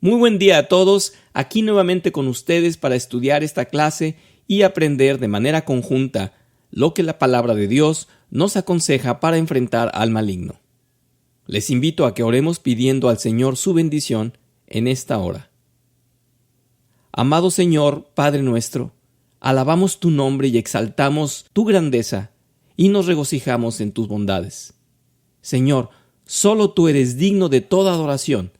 Muy buen día a todos, aquí nuevamente con ustedes para estudiar esta clase y aprender de manera conjunta lo que la palabra de Dios nos aconseja para enfrentar al maligno. Les invito a que oremos pidiendo al Señor su bendición en esta hora. Amado Señor, Padre nuestro, alabamos tu nombre y exaltamos tu grandeza y nos regocijamos en tus bondades. Señor, solo tú eres digno de toda adoración.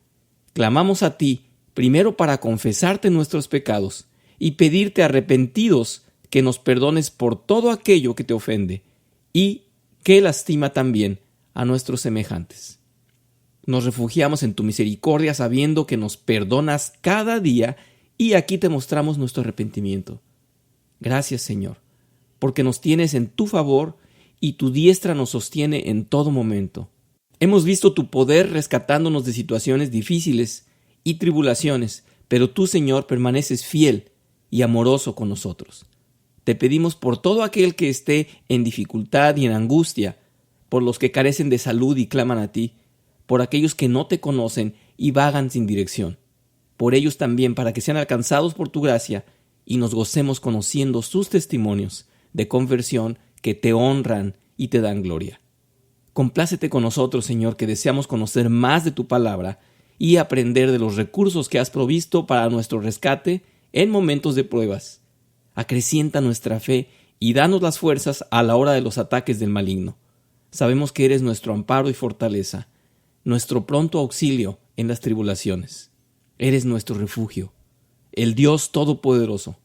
Clamamos a ti, primero para confesarte nuestros pecados y pedirte arrepentidos que nos perdones por todo aquello que te ofende y que lastima también a nuestros semejantes. Nos refugiamos en tu misericordia sabiendo que nos perdonas cada día y aquí te mostramos nuestro arrepentimiento. Gracias, Señor, porque nos tienes en tu favor y tu diestra nos sostiene en todo momento. Hemos visto tu poder rescatándonos de situaciones difíciles y tribulaciones, pero tú, Señor, permaneces fiel y amoroso con nosotros. Te pedimos por todo aquel que esté en dificultad y en angustia, por los que carecen de salud y claman a ti, por aquellos que no te conocen y vagan sin dirección. Por ellos también, para que sean alcanzados por tu gracia y nos gocemos conociendo sus testimonios de conversión que te honran y te dan gloria. Complácete con nosotros, Señor, que deseamos conocer más de tu palabra y aprender de los recursos que has provisto para nuestro rescate en momentos de pruebas. Acrecienta nuestra fe y danos las fuerzas a la hora de los ataques del maligno. Sabemos que eres nuestro amparo y fortaleza, nuestro pronto auxilio en las tribulaciones. Eres nuestro refugio, el Dios Todopoderoso.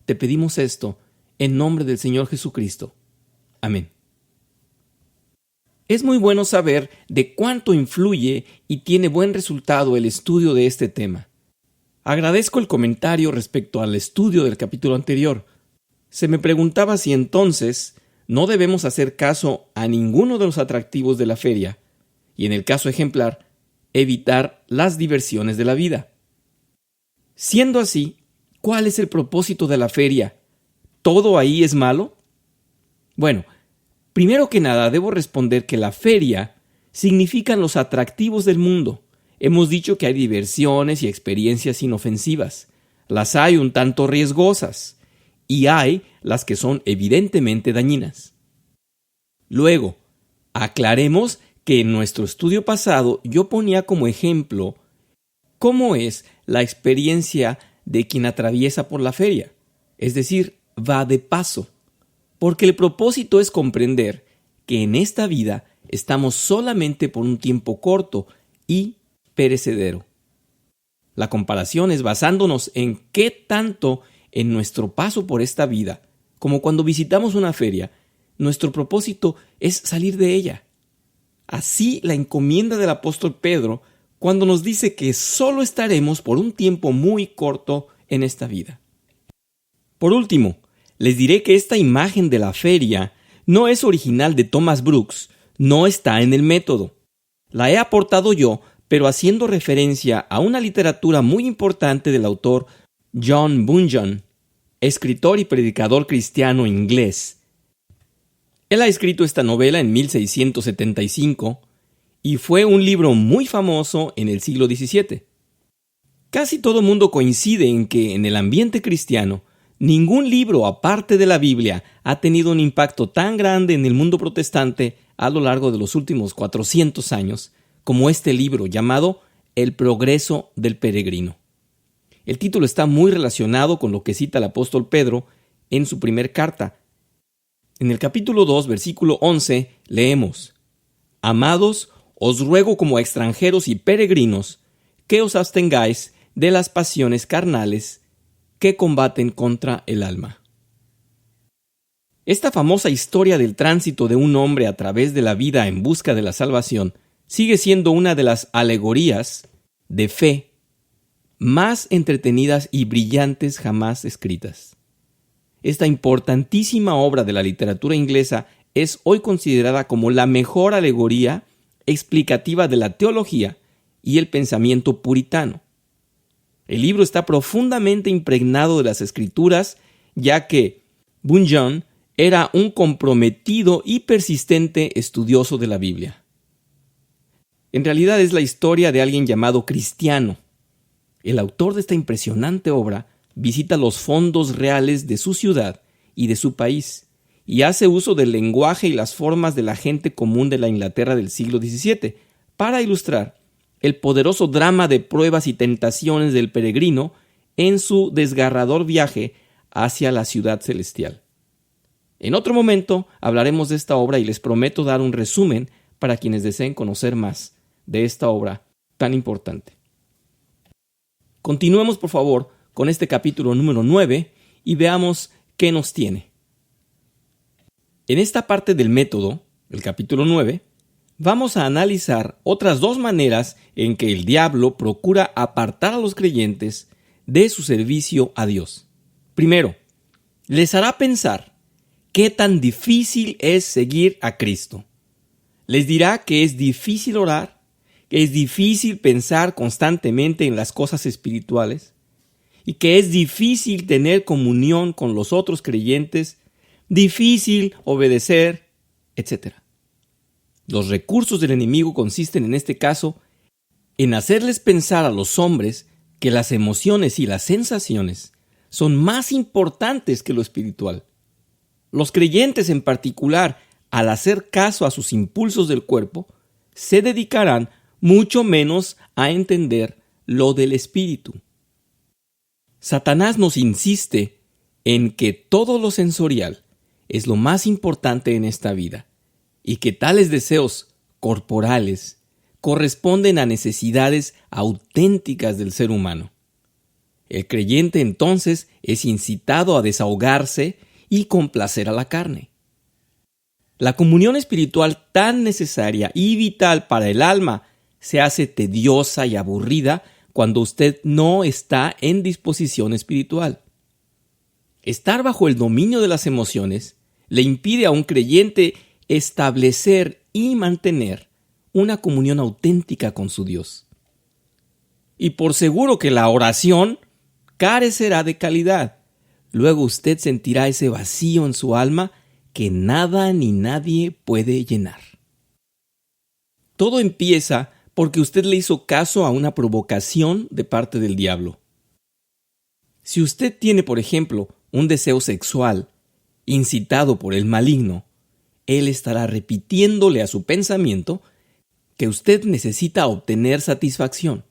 Te pedimos esto en nombre del Señor Jesucristo. Amén. Es muy bueno saber de cuánto influye y tiene buen resultado el estudio de este tema. Agradezco el comentario respecto al estudio del capítulo anterior. Se me preguntaba si entonces no debemos hacer caso a ninguno de los atractivos de la feria y, en el caso ejemplar, evitar las diversiones de la vida. Siendo así, ¿cuál es el propósito de la feria? ¿Todo ahí es malo? Bueno, primero que nada, debo responder que la feria significan los atractivos del mundo. Hemos dicho que hay diversiones y experiencias inofensivas. Las hay un tanto riesgosas y hay las que son evidentemente dañinas. Luego, aclaremos que en nuestro estudio pasado yo ponía como ejemplo cómo es la experiencia de quien atraviesa por la feria, es decir, va de paso. Porque el propósito es comprender que en esta vida estamos solamente por un tiempo corto y perecedero. La comparación es basándonos en qué tanto en nuestro paso por esta vida, como cuando visitamos una feria, nuestro propósito es salir de ella. Así la encomienda del apóstol Pedro cuando nos dice que solo estaremos por un tiempo muy corto en esta vida. Por último, les diré que esta imagen de la feria no es original de Thomas Brooks, no está en el método. La he aportado yo, pero haciendo referencia a una literatura muy importante del autor John Bunyan, escritor y predicador cristiano inglés. Él ha escrito esta novela en 1675 y fue un libro muy famoso en el siglo XVII. Casi todo mundo coincide en que en el ambiente cristiano ningún libro aparte de la Biblia ha tenido un impacto tan grande en el mundo protestante a lo largo de los últimos 400 años como este libro llamado El progreso del peregrino. El título está muy relacionado con lo que cita el apóstol Pedro en su primer carta. En el capítulo 2, versículo 11, leemos: Amados, os ruego como extranjeros y peregrinos que os abstengáis de las pasiones carnales que combaten contra el alma. Esta famosa historia del tránsito de un hombre a través de la vida en busca de la salvación sigue siendo una de las alegorías de fe más entretenidas y brillantes jamás escritas. Esta importantísima obra de la literatura inglesa es hoy considerada como la mejor alegoría explicativa de la teología y el pensamiento puritano. El libro está profundamente impregnado de las Escrituras, ya que Bunyan era un comprometido y persistente estudioso de la Biblia. En realidad es la historia de alguien llamado Cristiano. El autor de esta impresionante obra visita los fondos reales de su ciudad y de su país, y hace uso del lenguaje y las formas de la gente común de la Inglaterra del siglo XVII para ilustrar el poderoso drama de pruebas y tentaciones del peregrino en su desgarrador viaje hacia la ciudad celestial. En otro momento hablaremos de esta obra y les prometo dar un resumen para quienes deseen conocer más de esta obra tan importante. Continuemos, por favor, con este capítulo número 9 y veamos qué nos tiene. En esta parte del método, el capítulo 9, vamos a analizar otras dos maneras en que el diablo procura apartar a los creyentes de su servicio a Dios. Primero, les hará pensar qué tan difícil es seguir a Cristo. Les dirá que es difícil orar, que es difícil pensar constantemente en las cosas espirituales y que es difícil tener comunión con los otros creyentes, difícil obedecer, etc. Los recursos del enemigo consisten en este caso en hacerles pensar a los hombres que las emociones y las sensaciones son más importantes que lo espiritual. Los creyentes en particular, al hacer caso a sus impulsos del cuerpo, se dedicarán mucho menos a entender lo del espíritu. Satanás nos insiste en que todo lo sensorial es lo más importante en esta vida y que tales deseos corporales corresponden a necesidades auténticas del ser humano. El creyente entonces es incitado a desahogarse y complacer a la carne. La comunión espiritual tan necesaria y vital para el alma se hace tediosa y aburrida cuando usted no está en disposición espiritual. Estar bajo el dominio de las emociones le impide a un creyente establecer y mantener una comunión auténtica con su Dios. Y por seguro que la oración carecerá de calidad. Luego usted sentirá ese vacío en su alma que nada ni nadie puede llenar. Todo empieza porque usted le hizo caso a una provocación de parte del diablo. Si usted tiene, por ejemplo, un deseo sexual incitado por el maligno, él estará repitiéndole a su pensamiento que usted necesita obtener satisfacción.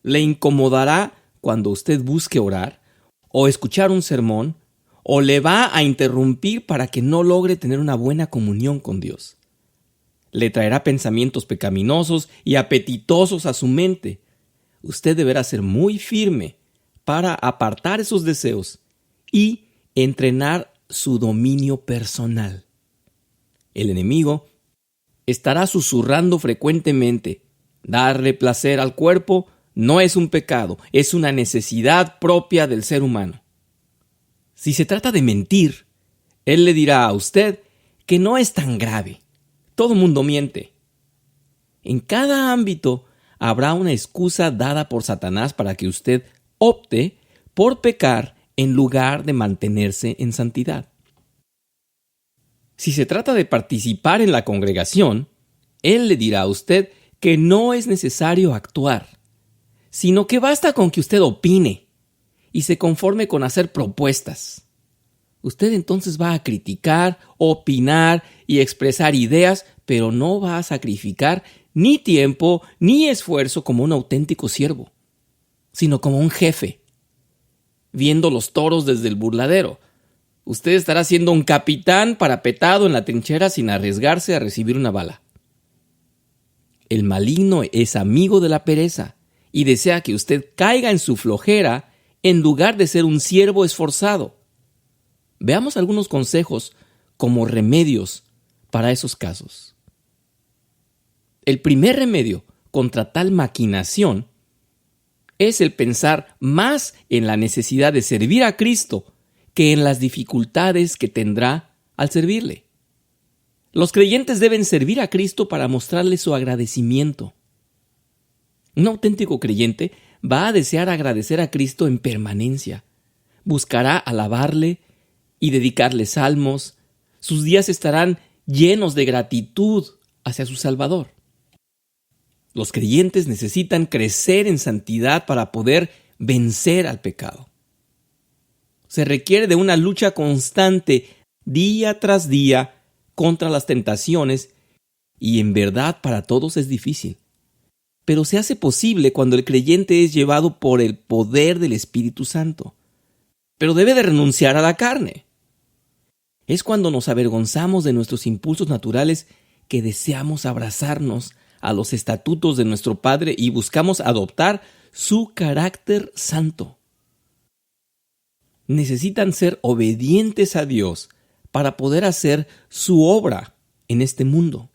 Le incomodará cuando usted busque orar o escuchar un sermón, o le va a interrumpir para que no logre tener una buena comunión con Dios. Le traerá pensamientos pecaminosos y apetitosos a su mente. Usted deberá ser muy firme para apartar esos deseos y entrenar su dominio personal. El enemigo estará susurrando frecuentemente: darle placer al cuerpo no es un pecado, es una necesidad propia del ser humano. Si se trata de mentir, él le dirá a usted que no es tan grave. Todo mundo miente. En cada ámbito habrá una excusa dada por Satanás para que usted opte por pecar en lugar de mantenerse en santidad. Si se trata de participar en la congregación, él le dirá a usted que no es necesario actuar, sino que basta con que usted opine y se conforme con hacer propuestas. Usted entonces va a criticar, opinar y expresar ideas, pero no va a sacrificar ni tiempo ni esfuerzo como un auténtico siervo, sino como un jefe, viendo los toros desde el burladero. Usted estará siendo un capitán parapetado en la trinchera sin arriesgarse a recibir una bala. El maligno es amigo de la pereza y desea que usted caiga en su flojera en lugar de ser un siervo esforzado. Veamos algunos consejos como remedios para esos casos. El primer remedio contra tal maquinación es el pensar más en la necesidad de servir a Cristo que en las dificultades que tendrá al servirle. Los creyentes deben servir a Cristo para mostrarle su agradecimiento. Un auténtico creyente va a desear agradecer a Cristo en permanencia. Buscará alabarle y dedicarle salmos. Sus días estarán llenos de gratitud hacia su Salvador. Los creyentes necesitan crecer en santidad para poder vencer al pecado. Se requiere de una lucha constante, día tras día, contra las tentaciones, y en verdad para todos es difícil. Pero se hace posible cuando el creyente es llevado por el poder del Espíritu Santo. Pero debe de renunciar a la carne. Es cuando nos avergonzamos de nuestros impulsos naturales que deseamos abrazarnos a los estatutos de nuestro Padre y buscamos adoptar su carácter santo. Necesitan ser obedientes a Dios para poder hacer su obra en este mundo.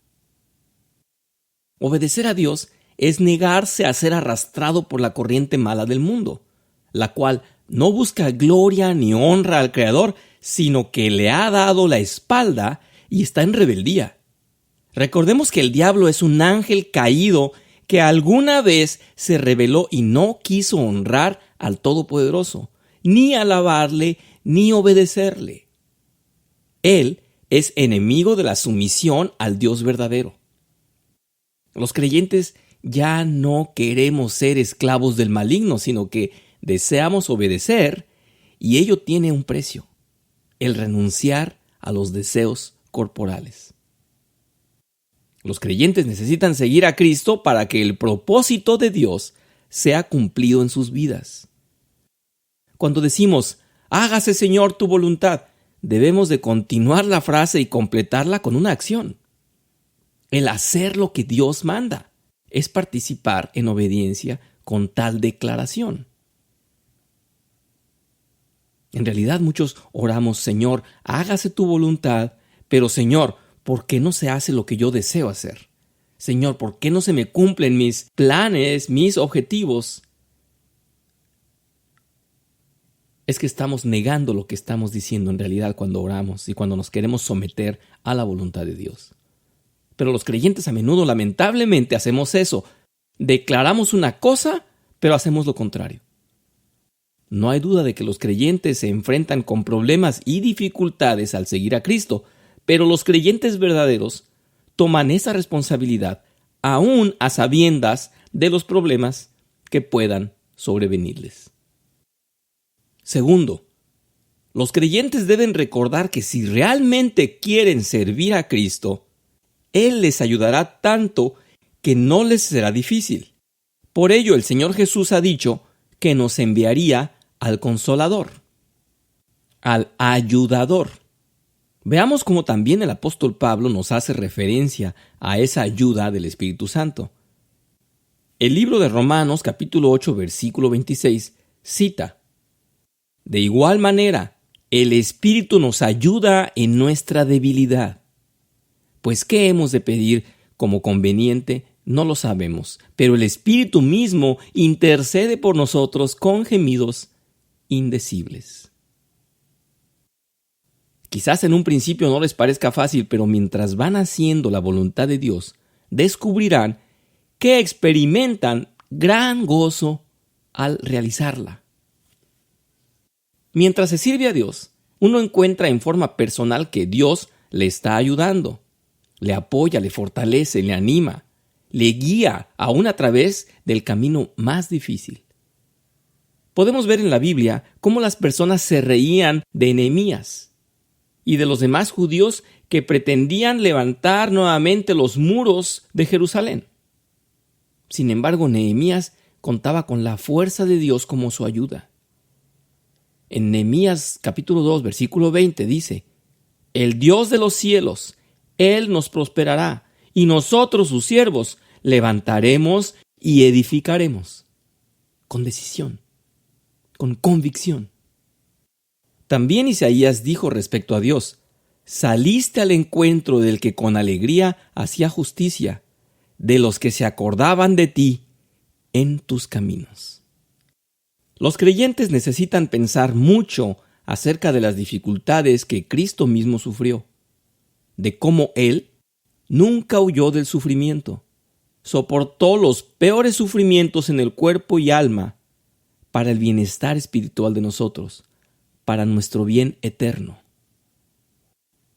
Obedecer a Dios es negarse a ser arrastrado por la corriente mala del mundo, la cual no busca gloria ni honra al Creador, sino que le ha dado la espalda y está en rebeldía. Recordemos que el diablo es un ángel caído que alguna vez se rebeló y no quiso honrar al Todopoderoso, ni alabarle, ni obedecerle. Él es enemigo de la sumisión al Dios verdadero. Los creyentes ya no queremos ser esclavos del maligno, sino que deseamos obedecer, y ello tiene un precio: el renunciar a los deseos corporales. Los creyentes necesitan seguir a Cristo para que el propósito de Dios sea cumplido en sus vidas. Cuando decimos, hágase Señor tu voluntad, debemos de continuar la frase y completarla con una acción. El hacer lo que Dios manda es participar en obediencia con tal declaración. En realidad muchos oramos, Señor, hágase tu voluntad, pero Señor, ¿por qué no se hace lo que yo deseo hacer? Señor, ¿por qué no se me cumplen mis planes, mis objetivos? Es que estamos negando lo que estamos diciendo en realidad cuando oramos y cuando nos queremos someter a la voluntad de Dios. Pero los creyentes a menudo, lamentablemente, hacemos eso. Declaramos una cosa, pero hacemos lo contrario. No hay duda de que los creyentes se enfrentan con problemas y dificultades al seguir a Cristo, pero los creyentes verdaderos toman esa responsabilidad aún a sabiendas de los problemas que puedan sobrevenirles. Segundo, los creyentes deben recordar que si realmente quieren servir a Cristo, Él les ayudará tanto que no les será difícil. Por ello, el Señor Jesús ha dicho que nos enviaría al Consolador, al Ayudador. Veamos cómo también el apóstol Pablo nos hace referencia a esa ayuda del Espíritu Santo. El libro de Romanos, capítulo 8, versículo 26, cita: de igual manera, el Espíritu nos ayuda en nuestra debilidad. Pues, ¿qué hemos de pedir como conveniente? No lo sabemos, pero el Espíritu mismo intercede por nosotros con gemidos indecibles. Quizás en un principio no les parezca fácil, pero mientras van haciendo la voluntad de Dios, descubrirán que experimentan gran gozo al realizarla. Mientras se sirve a Dios, uno encuentra en forma personal que Dios le está ayudando, le apoya, le fortalece, le anima, le guía aún a través del camino más difícil. Podemos ver en la Biblia cómo las personas se reían de Nehemías y de los demás judíos que pretendían levantar nuevamente los muros de Jerusalén. Sin embargo, Nehemías contaba con la fuerza de Dios como su ayuda. En Nehemías capítulo 2, versículo 20 dice: el Dios de los cielos, Él nos prosperará, y nosotros, sus siervos, levantaremos y edificaremos. Con decisión, con convicción. También Isaías dijo respecto a Dios: saliste al encuentro del que con alegría hacía justicia, de los que se acordaban de ti en tus caminos. Los creyentes necesitan pensar mucho acerca de las dificultades que Cristo mismo sufrió, de cómo Él nunca huyó del sufrimiento, soportó los peores sufrimientos en el cuerpo y alma para el bienestar espiritual de nosotros, para nuestro bien eterno.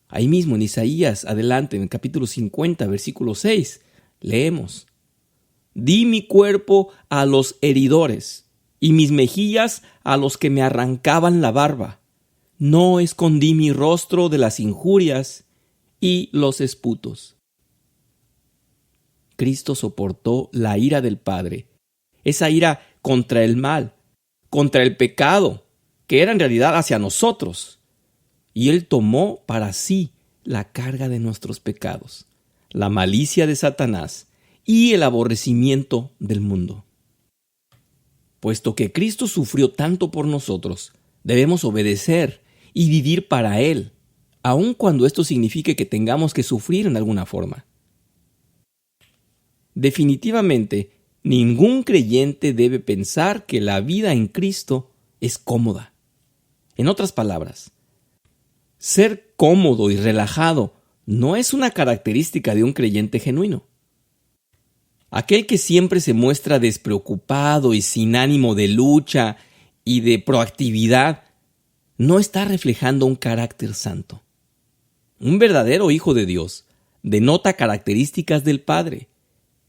Ahí mismo en Isaías, adelante, en el capítulo 50, versículo 6, leemos: Di mi cuerpo a los heridores y mis mejillas a los que me arrancaban la barba. No escondí mi rostro de las injurias y los esputos. Cristo soportó la ira del Padre, esa ira contra el mal, contra el pecado, que era en realidad hacia nosotros. Y Él tomó para sí la carga de nuestros pecados, la malicia de Satanás y el aborrecimiento del mundo. Puesto que Cristo sufrió tanto por nosotros, debemos obedecer y vivir para Él, aun cuando esto signifique que tengamos que sufrir en alguna forma. Definitivamente, ningún creyente debe pensar que la vida en Cristo es cómoda. En otras palabras, ser cómodo y relajado no es una característica de un creyente genuino. Aquel que siempre se muestra despreocupado y sin ánimo de lucha y de proactividad no está reflejando un carácter santo. Un verdadero hijo de Dios denota características del Padre.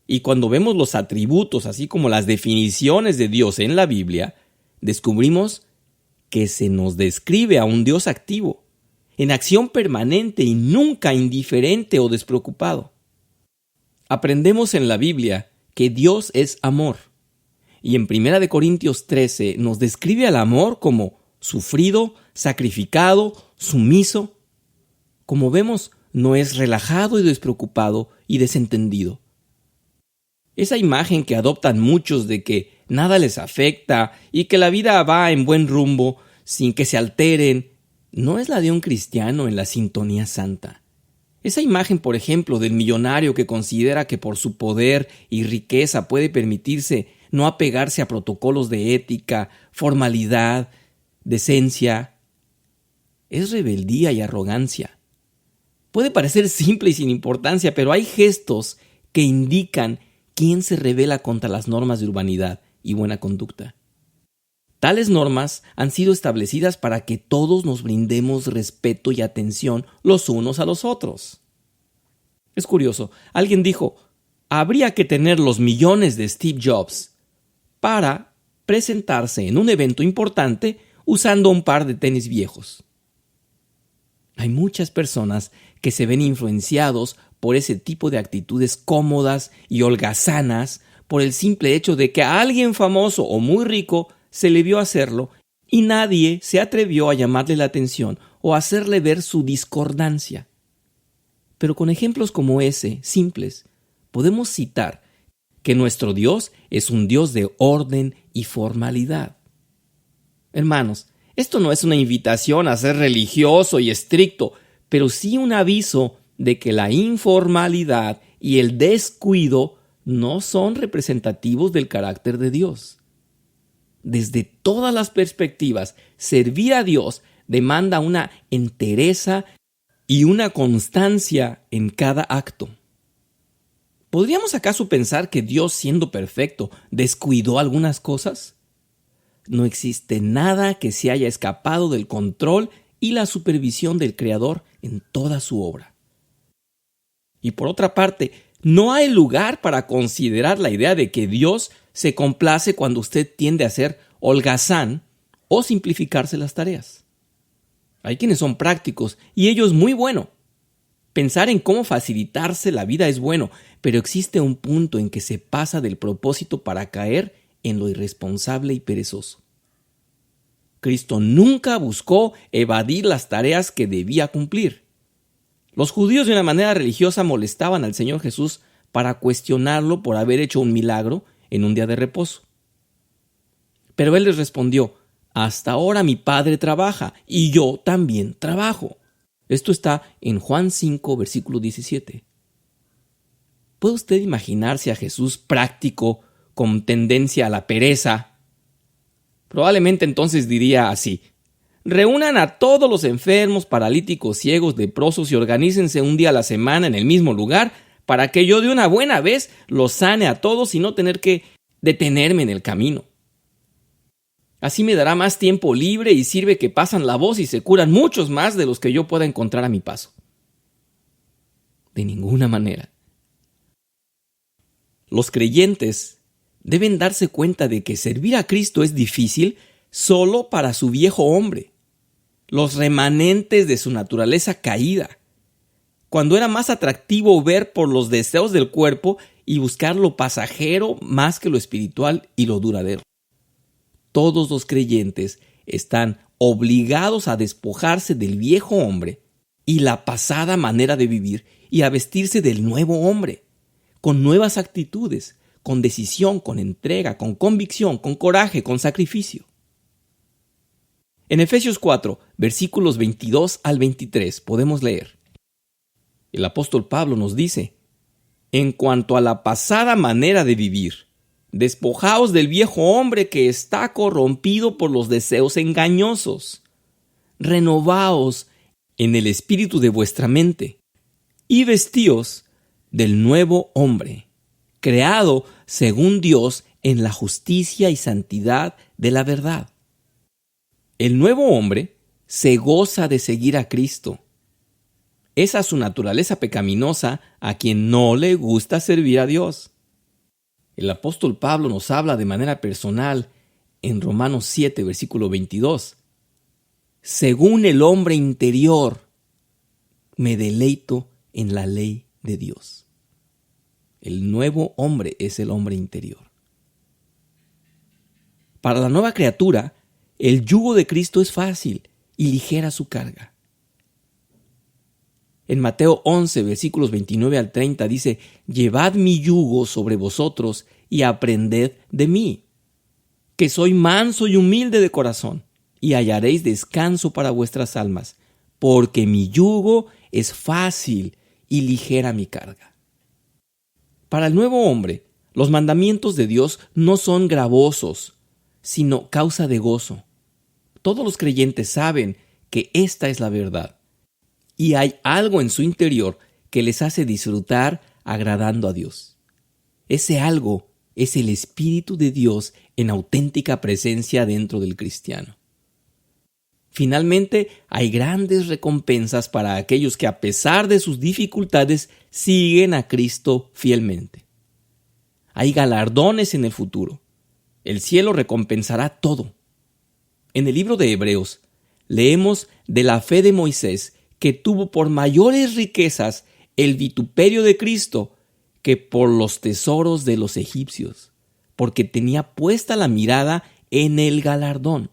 Y cuando vemos los atributos, así como las definiciones de Dios en la Biblia, descubrimos que se nos describe a un Dios activo, en acción permanente y nunca indiferente o despreocupado. Aprendemos en la Biblia que Dios es amor. Y en 1 Corintios 13 nos describe al amor como sufrido, sacrificado, sumiso. Como vemos, no es relajado y despreocupado y desentendido. Esa imagen que adoptan muchos de que nada les afecta y que la vida va en buen rumbo sin que se alteren, no es la de un cristiano en la sintonía santa. Esa imagen, por ejemplo, del millonario que considera que por su poder y riqueza puede permitirse no apegarse a protocolos de ética, formalidad, decencia, es rebeldía y arrogancia. Puede parecer simple y sin importancia, pero hay gestos que indican quién se rebela contra las normas de urbanidad y buena conducta. Tales normas han sido establecidas para que todos nos brindemos respeto y atención los unos a los otros. Es curioso, alguien dijo, habría que tener los millones de Steve Jobs para presentarse en un evento importante usando un par de tenis viejos. Hay muchas personas que se ven influenciados por ese tipo de actitudes cómodas y holgazanas por el simple hecho de que a alguien famoso o muy rico se le vio hacerlo y nadie se atrevió a llamarle la atención o a hacerle ver su discordancia. Pero con ejemplos como ese, simples, podemos citar que nuestro Dios es un Dios de orden y formalidad. Hermanos, esto no es una invitación a ser religioso y estricto, pero sí un aviso de que la informalidad y el descuido no son representativos del carácter de Dios. Desde todas las perspectivas, servir a Dios demanda una entereza y una constancia en cada acto. ¿Podríamos acaso pensar que Dios, siendo perfecto, descuidó algunas cosas? No existe nada que se haya escapado del control y la supervisión del Creador en toda su obra. Y por otra parte, no hay lugar para considerar la idea de que Dios se complace cuando usted tiende a ser holgazán o simplificarse las tareas. Hay quienes son prácticos y ello es muy bueno. Pensar en cómo facilitarse la vida es bueno, pero existe un punto en que se pasa del propósito para caer en lo irresponsable y perezoso. Cristo nunca buscó evadir las tareas que debía cumplir. Los judíos de una manera religiosa molestaban al Señor Jesús para cuestionarlo por haber hecho un milagro en un día de reposo. Pero Él les respondió, hasta ahora mi Padre trabaja y yo también trabajo. Esto está en Juan 5, versículo 17. ¿Puede usted imaginarse a Jesús práctico con tendencia a la pereza? Probablemente entonces diría así: reúnan a todos los enfermos, paralíticos, ciegos, leprosos y organícense un día a la semana en el mismo lugar para que yo de una buena vez los sane a todos y no tener que detenerme en el camino. Así me dará más tiempo libre y sirve que pasan la voz y se curan muchos más de los que yo pueda encontrar a mi paso. De ninguna manera. Los creyentes deben darse cuenta de que servir a Cristo es difícil solo para su viejo hombre, los remanentes de su naturaleza caída, cuando era más atractivo ver por los deseos del cuerpo y buscar lo pasajero más que lo espiritual y lo duradero. Todos los creyentes están obligados a despojarse del viejo hombre y la pasada manera de vivir y a vestirse del nuevo hombre, con nuevas actitudes, con decisión, con entrega, con convicción, con coraje, con sacrificio. En Efesios 4, versículos 22 al 23 podemos leer. El apóstol Pablo nos dice: en cuanto a la pasada manera de vivir, despojaos del viejo hombre que está corrompido por los deseos engañosos. Renovaos en el espíritu de vuestra mente y vestíos del nuevo hombre, creado según Dios en la justicia y santidad de la verdad. El nuevo hombre se goza de seguir a Cristo. Esa es su naturaleza pecaminosa a quien no le gusta servir a Dios. El apóstol Pablo nos habla de manera personal en Romanos 7, versículo 22. Según el hombre interior, me deleito en la ley de Dios. El nuevo hombre es el hombre interior. Para la nueva criatura, el yugo de Cristo es fácil y ligera su carga. En Mateo 11, versículos 29 al 30 dice: llevad mi yugo sobre vosotros y aprended de mí, que soy manso y humilde de corazón, y hallaréis descanso para vuestras almas, porque mi yugo es fácil y ligera mi carga. Para el nuevo hombre, los mandamientos de Dios no son gravosos, sino causa de gozo. Todos los creyentes saben que esta es la verdad, y hay algo en su interior que les hace disfrutar agradando a Dios. Ese algo es el Espíritu de Dios en auténtica presencia dentro del cristiano. Finalmente, hay grandes recompensas para aquellos que, a pesar de sus dificultades, siguen a Cristo fielmente. Hay galardones en el futuro. El cielo recompensará todo. En el libro de Hebreos, leemos de la fe de Moisés, que tuvo por mayores riquezas el vituperio de Cristo que por los tesoros de los egipcios, porque tenía puesta la mirada en el galardón.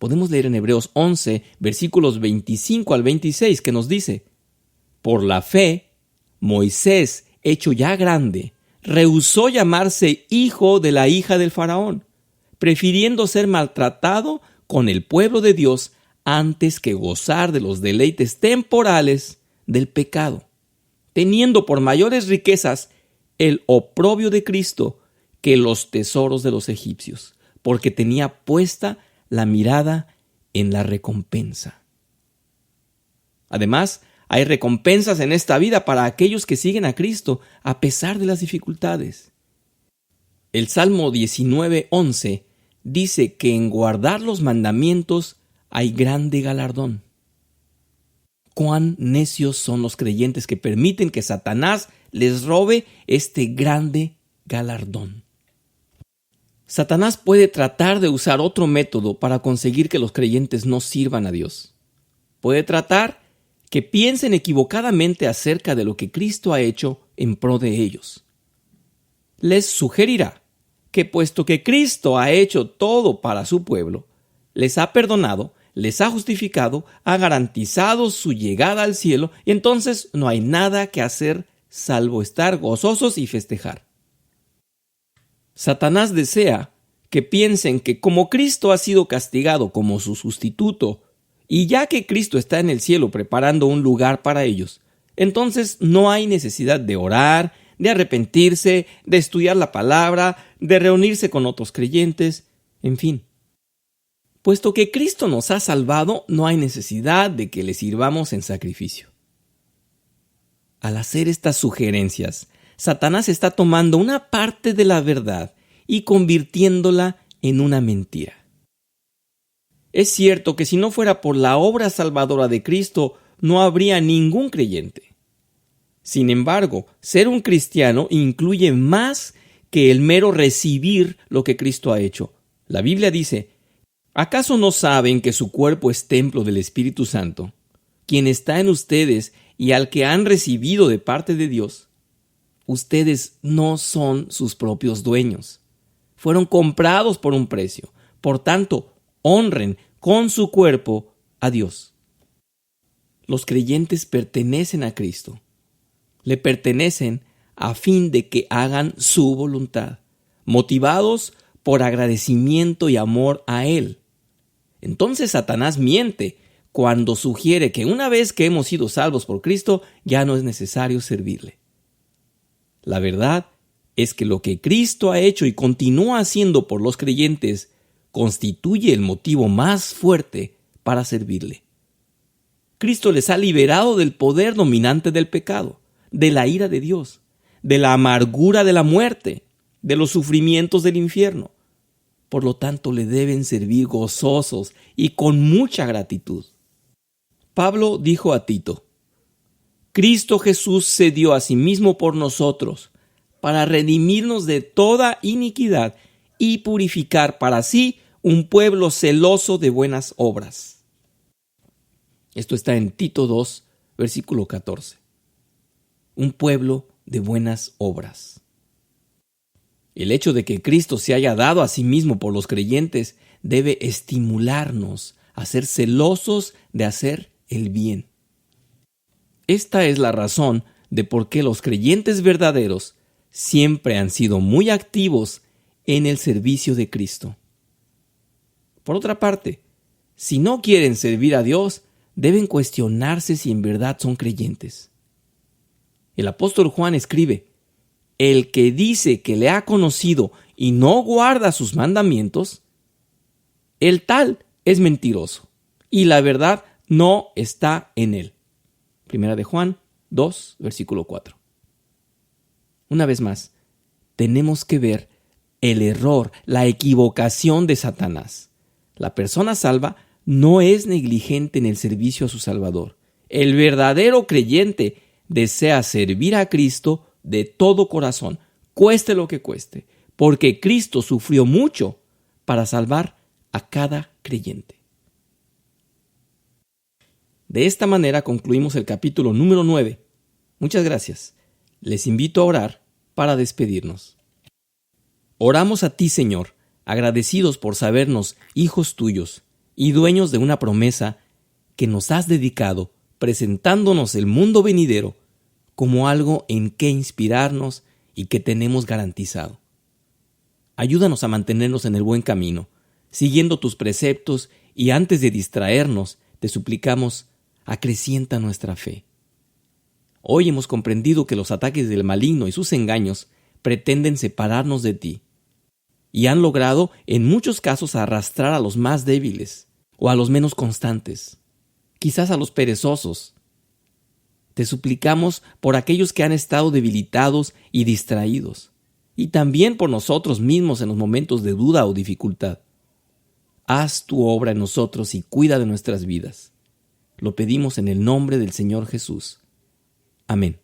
Podemos leer en Hebreos 11, versículos 25 al 26, que nos dice: por la fe, Moisés, hecho ya grande, rehusó llamarse hijo de la hija del faraón, prefiriendo ser maltratado con el pueblo de Dios antes que gozar de los deleites temporales del pecado, teniendo por mayores riquezas el oprobio de Cristo que los tesoros de los egipcios, porque tenía puesta la mirada en la recompensa. Además, hay recompensas en esta vida para aquellos que siguen a Cristo a pesar de las dificultades. El Salmo 19:11 dice que en guardar los mandamientos hay grande galardón. Cuán necios son los creyentes que permiten que Satanás les robe este grande galardón. Satanás puede tratar de usar otro método para conseguir que los creyentes no sirvan a Dios. Puede tratar que piensen equivocadamente acerca de lo que Cristo ha hecho en pro de ellos. Les sugerirá que puesto que Cristo ha hecho todo para su pueblo, les ha perdonado, les ha justificado, ha garantizado su llegada al cielo, y entonces no hay nada que hacer salvo estar gozosos y festejar. Satanás desea que piensen que como Cristo ha sido castigado como su sustituto, y ya que Cristo está en el cielo preparando un lugar para ellos, entonces no hay necesidad de orar, de arrepentirse, de estudiar la palabra, de reunirse con otros creyentes, en fin. Puesto que Cristo nos ha salvado, no hay necesidad de que le sirvamos en sacrificio. Al hacer estas sugerencias, Satanás está tomando una parte de la verdad y convirtiéndola en una mentira. Es cierto que si no fuera por la obra salvadora de Cristo, no habría ningún creyente. Sin embargo, ser un cristiano incluye más que el mero recibir lo que Cristo ha hecho. La Biblia dice: ¿acaso no saben que su cuerpo es templo del Espíritu Santo, quien está en ustedes y al que han recibido de parte de Dios? Ustedes no son sus propios dueños. Fueron comprados por un precio. Por tanto, honren con su cuerpo a Dios. Los creyentes pertenecen a Cristo. Le pertenecen a fin de que hagan su voluntad, motivados por agradecimiento y amor a Él. Entonces Satanás miente cuando sugiere que una vez que hemos sido salvos por Cristo, ya no es necesario servirle. La verdad es que lo que Cristo ha hecho y continúa haciendo por los creyentes constituye el motivo más fuerte para servirle. Cristo les ha liberado del poder dominante del pecado, de la ira de Dios, de la amargura de la muerte, de los sufrimientos del infierno. Por lo tanto, le deben servir gozosos y con mucha gratitud. Pablo dijo a Tito: Cristo Jesús se dio a sí mismo por nosotros, para redimirnos de toda iniquidad y purificar para sí un pueblo celoso de buenas obras. Esto está en Tito 2, versículo 14. Un pueblo de buenas obras. El hecho de que Cristo se haya dado a sí mismo por los creyentes debe estimularnos a ser celosos de hacer el bien. Esta es la razón de por qué los creyentes verdaderos siempre han sido muy activos en el servicio de Cristo. Por otra parte, si no quieren servir a Dios, deben cuestionarse si en verdad son creyentes. El apóstol Juan escribe: el que dice que le ha conocido y no guarda sus mandamientos, el tal es mentiroso, y la verdad no está en él. Primera de Juan 2, versículo 4. Una vez más, tenemos que ver el error, la equivocación de Satanás. La persona salva no es negligente en el servicio a su Salvador. El verdadero creyente desea servir a Cristo de todo corazón, cueste lo que cueste, porque Cristo sufrió mucho para salvar a cada creyente. De esta manera concluimos el capítulo número 9. Muchas gracias. Les invito a orar para despedirnos. Oramos a ti, Señor, agradecidos por sabernos hijos tuyos y dueños de una promesa que nos has dedicado, presentándonos el mundo venidero como algo en que inspirarnos y que tenemos garantizado. Ayúdanos a mantenernos en el buen camino, siguiendo tus preceptos, y antes de distraernos, te suplicamos: acrecienta nuestra fe. Hoy hemos comprendido que los ataques del maligno y sus engaños pretenden separarnos de ti, y han logrado en muchos casos arrastrar a los más débiles o a los menos constantes, quizás a los perezosos. Te suplicamos por aquellos que han estado debilitados y distraídos, y también por nosotros mismos en los momentos de duda o dificultad. Haz tu obra en nosotros y cuida de nuestras vidas. Lo pedimos en el nombre del Señor Jesús. Amén.